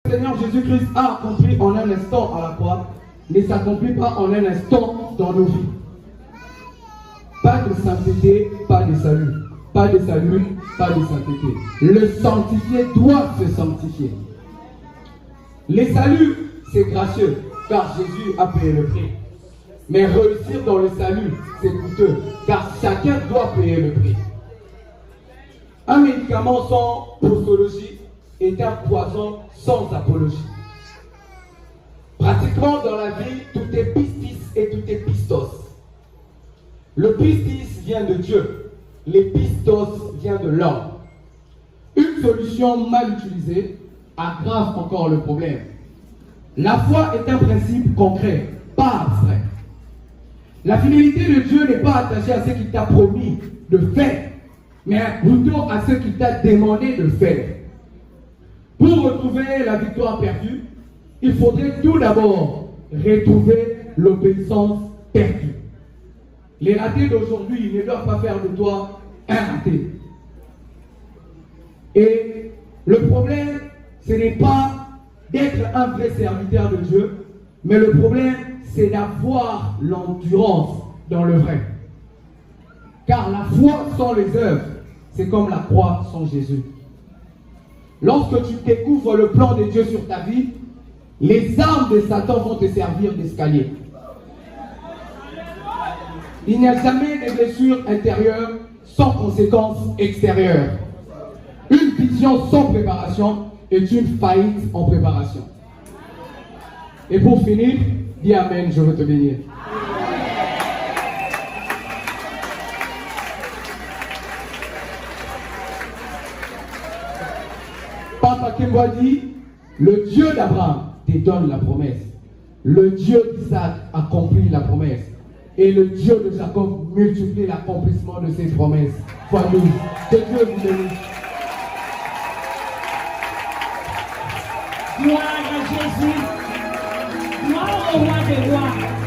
Le Seigneur Jésus-Christ a accompli en un instant à la croix ne s'accomplit pas en un instant dans nos vies. Pas de sainteté, pas de salut. Pas de salut, pas de sainteté. Le sanctifié doit se sanctifier. Les saluts, c'est gracieux, car Jésus a payé le prix. Mais réussir dans le salut, c'est coûteux, car chacun doit payer le prix. Un médicament sans posologie est un poison sans apologie. Pratiquement dans la vie, tout est pistis et tout est pistos. Le pistis vient de Dieu, les pistos vient de l'homme. Une solution mal utilisée aggrave encore le problème. La foi est un principe concret, pas abstrait. La fidélité de Dieu n'est pas attachée à ce qu'il t'a promis de faire, mais plutôt à ce qu'il t'a demandé de faire. Pour retrouver la victoire perdue, il faudrait tout d'abord retrouver l'obéissance perdue. Les ratés d'aujourd'hui ne doivent pas faire de toi un raté. Et le problème, ce n'est pas d'être un vrai serviteur de Dieu, mais le problème, c'est d'avoir l'endurance dans le vrai. Car la foi sans les œuvres, c'est comme la croix sans Jésus. Lorsque tu découvres le plan de Dieu sur ta vie, les armes de Satan vont te servir d'escalier. Il n'y a jamais de blessure intérieure sans conséquences extérieures. Une vision sans préparation est une faillite en préparation. Et pour finir, dis Amen, je veux te bénir. Papa Kimbo dit, le Dieu d'Abraham te donne la promesse. Le Dieu d'Isaac accomplit la promesse. Et le Dieu de Jacob multiplie l'accomplissement de ses promesses. Foi nous. Que Dieu vous bénisse. Gloire à Jésus. Gloire au roi des rois.